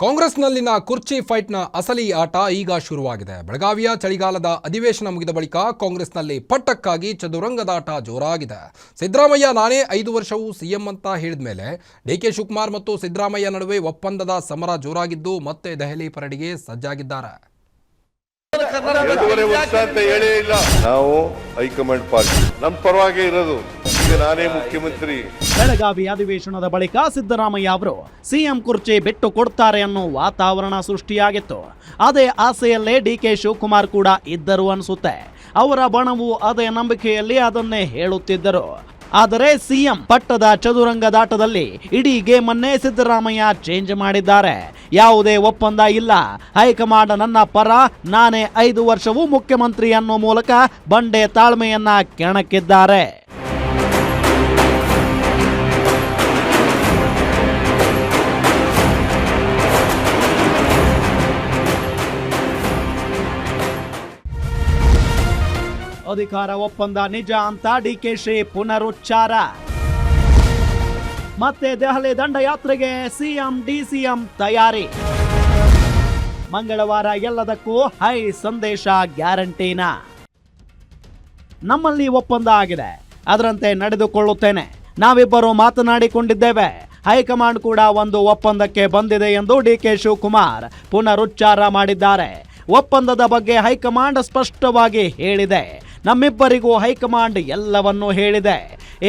ಕಾಂಗ್ರೆಸ್ನಲ್ಲಿನ ಕುರ್ಚಿ ಫೈಟ್ನ ಅಸಲಿ ಆಟ ಈಗ ಶುರುವಾಗಿದೆ. ಬೆಳಗಾವಿಯ ಚಳಿಗಾಲದ ಅಧಿವೇಶನ ಮುಗಿದ ಬಳಿಕ ಕಾಂಗ್ರೆಸ್ನಲ್ಲಿ ಪಟ್ಟಕ್ಕಾಗಿ ಚದುರಂಗದಾಟ ಜೋರಾಗಿದೆ. ಸಿದ್ದರಾಮಯ್ಯ ನಾನೇ 5 ವರ್ಷವೂ ಸಿಎಂ ಅಂತ ಹೇಳಿದ ಮೇಲೆ ಡಿಕೆ ಶಿವಕುಮಾರ್ ಮತ್ತು ಸಿದ್ದರಾಮಯ್ಯ ನಡುವೆ ಒಪ್ಪಂದದ ಸಮರ ಜೋರಾಗಿದ್ದು ಮತ್ತೆ ದೆಹಲಿ ಪರೇಡ್ಗೆ ಸಜ್ಜಾಗಿದ್ದಾರೆ. ನಾವು ಹೈಕಮಾಂಡ್ ಪಾರ್ಟಿ ನಮ್ಮ ಪರವಾಗಿ ಇರೋದು, ಈಗ ನಾನೇ ಮುಖ್ಯಮಂತ್ರಿ. ಬೆಳಗಾವಿ ಅಧಿವೇಶನದ ಬಳಿಕ ಸಿದ್ದರಾಮಯ್ಯ ಅವರು ಸಿಎಂ ಕುರ್ಚಿ ಬಿಟ್ಟು ಕೊಡ್ತಾರೆ ಅನ್ನೋ ವಾತಾವರಣ ಸೃಷ್ಟಿಯಾಗಿತ್ತು. ಅದೇ ಆಸೆಯಲ್ಲೇ ಡಿಕೆ ಶಿವಕುಮಾರ್ ಕೂಡ ಇದ್ದರು ಅನಿಸುತ್ತೆ. ಅವರ ಬಣವು ಅದೇ ನಂಬಿಕೆಯಲ್ಲಿ ಅದನ್ನೇ ಹೇಳುತ್ತಿದ್ದರು. ಆದರೆ ಸಿಎಂ ಪಟ್ಟದ ಚದುರಂಗದಾಟದಲ್ಲಿ ಇಡೀ ಗೇಮ್ ಅನ್ನೇ ಸಿದ್ದರಾಮಯ್ಯ ಚೇಂಜ್ ಮಾಡಿದ್ದಾರೆ. ಯಾವುದೇ ಒಪ್ಪಂದ ಇಲ್ಲ, ಹೈಕಮಾಂಡ್ ನನ್ನ ಪರ, ನಾನೇ 5 ವರ್ಷವೂ ಮುಖ್ಯಮಂತ್ರಿ ಅನ್ನೋ ಮೂಲಕ ಬಂಡೆ ತಾಳ್ಮೆಯನ್ನ ಕೆಣಕಿದ್ದಾರೆ. ಅಧಿಕಾರ ಒಪ್ಪಂದ ನಿಜ ಅಂತ ಡಿಕೆಶಿ ಪುನರುಚ್ಚಾರ. ಮತ್ತೆ ದೆಹಲಿ ದಂಡಯಾತ್ರೆಗೆ ಸಿಎಂ ಡಿಸಿಎಂ ತಯಾರಿ. ಮಂಗಳವಾರ ಎಲ್ಲದಕ್ಕೂ ಹೈ ಸಂದೇಶ ಗ್ಯಾರಂಟಿನ. ನಮ್ಮಲ್ಲಿ ಒಪ್ಪಂದ ಆಗಿದೆ, ಅದರಂತೆ ನಡೆದುಕೊಳ್ಳುತ್ತೇನೆ. ನಾವಿಬ್ಬರು ಮಾತನಾಡಿಕೊಂಡಿದ್ದೇವೆ. ಹೈಕಮಾಂಡ್ ಕೂಡ ಒಂದು ಒಪ್ಪಂದಕ್ಕೆ ಬಂದಿದೆ ಎಂದು ಡಿಕೆ ಶಿವಕುಮಾರ್ ಪುನರುಚ್ಚಾರ ಮಾಡಿದ್ದಾರೆ. ಒಪ್ಪಂದದ ಬಗ್ಗೆ ಹೈಕಮಾಂಡ್ ಸ್ಪಷ್ಟವಾಗಿ ಹೇಳಿದೆ. ನಮ್ಮಿಬ್ಬರಿಗೂ ಹೈಕಮಾಂಡ್ ಎಲ್ಲವನ್ನೂ ಹೇಳಿದೆ.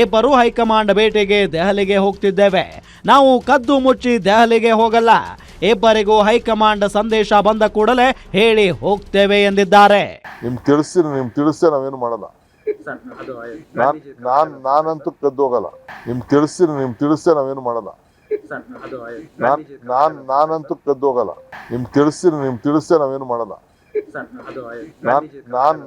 ಇಬ್ಬರು ಹೈಕಮಾಂಡ್ ಭೇಟಿಗೆ ದೆಹಲಿಗೆ ಹೋಗ್ತಿದ್ದೇವೆ. ನಾವು ಕದ್ದು ಮುಚ್ಚಿ ದೆಹಲಿಗೆ ಹೋಗಲ್ಲ. ಇಬ್ಬರಿಗೂ ಹೈಕಮಾಂಡ್ ಸಂದೇಶ ಬಂದ ಕೂಡಲೇ ಹೇಳಿ ಹೋಗ್ತೇವೆ ಎಂದಿದ್ದಾರೆ. ನಿಮ್ಗೆ ತಿಳಿಸಿ ನಾವೇನು ಮಾಡಲ್ಲ. ನಾನಂತೂ ಕದ್ದು ಹೋಗಲ್ಲ. ನಿಮ್ಗೆ ತಿಳಿಸಿ ನಾವೇನು ಮಾಡಲ್ಲ. ನಾನಂತೂ ಕದ್ದು ಹೋಗಲ್ಲ. ನಿಮ್ಗೆ ತಿಳಿಸಿ ನಾವೇನು ಮಾಡಲ್ಲ.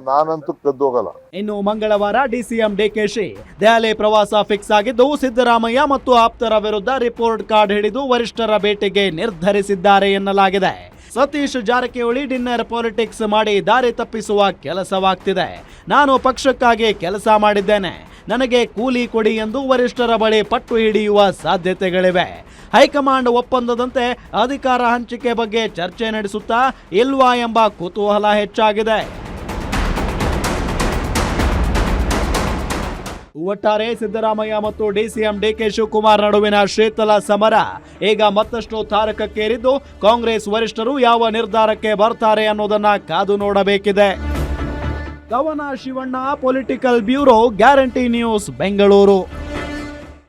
ನಾನಂತೂ ಕದ್ದು ಹೋಗಲ್ಲ. ಇನ್ನು ಮಂಗಳವಾರ ಡಿಸಿಎಂ ಡಿಕೆಶಿ ದೆಹಲಿ ಪ್ರವಾಸ ಫಿಕ್ಸ್ ಆಗಿದ್ದು, ಸಿದ್ದರಾಮಯ್ಯ ಮತ್ತು ಆಪ್ತರ ವಿರುದ್ಧ ರಿಪೋರ್ಟ್ ಕಾರ್ಡ್ ಹಿಡಿದು ವರಿಷ್ಠರ ಭೇಟಿಗೆ ನಿರ್ಧರಿಸಿದ್ದಾರೆ ಎನ್ನಲಾಗಿದೆ. ಸತೀಶ್ ಜಾರಕಿಹೊಳಿ ಡಿನ್ನರ್ ಪಾಲಿಟಿಕ್ಸ್ ಮಾಡಿ ದಾರಿ ತಪ್ಪಿಸುವ ಕೆಲಸವಾಗ್ತಿದೆ. ನಾನು ಪಕ್ಷಕ್ಕಾಗಿ ಕೆಲಸ ಮಾಡಿದ್ದೇನೆ, ನನಗೆ ಕೂಲಿ ಕೊಡಿ ಎಂದು ವರಿಷ್ಠರ ಬಳಿ ಪಟ್ಟು ಹಿಡಿಯುವ ಸಾಧ್ಯತೆಗಳಿವೆ. ಹೈಕಮಾಂಡ್ ಒಪ್ಪಂದದಂತೆ ಅಧಿಕಾರ ಹಂಚಿಕೆ ಬಗ್ಗೆ ಚರ್ಚೆ ನಡೆಸುತ್ತಾ ಇಲ್ವಾ ಎಂಬ ಕುತೂಹಲ ಹೆಚ್ಚಾಗಿದೆ. ಒಟ್ಟಾರೆ ಸಿದ್ದರಾಮಯ್ಯ ಮತ್ತು ಡಿಸಿಎಂ ಡಿಕೆ ಶಿವಕುಮಾರ್ ನಡುವಿನ ಶೀತಲ ಸಮರ ಈಗ ಮತ್ತಷ್ಟು ತಾರಕಕ್ಕೇರಿದ್ದು, ಕಾಂಗ್ರೆಸ್ ವರಿಷ್ಠರು ಯಾವ ನಿರ್ಧಾರಕ್ಕೆ ಬರ್ತಾರೆ ಅನ್ನೋದನ್ನ ಕಾದು ನೋಡಬೇಕಿದೆ. ಕವನ Shivanna, political bureau, guarantee news, Bengaluru.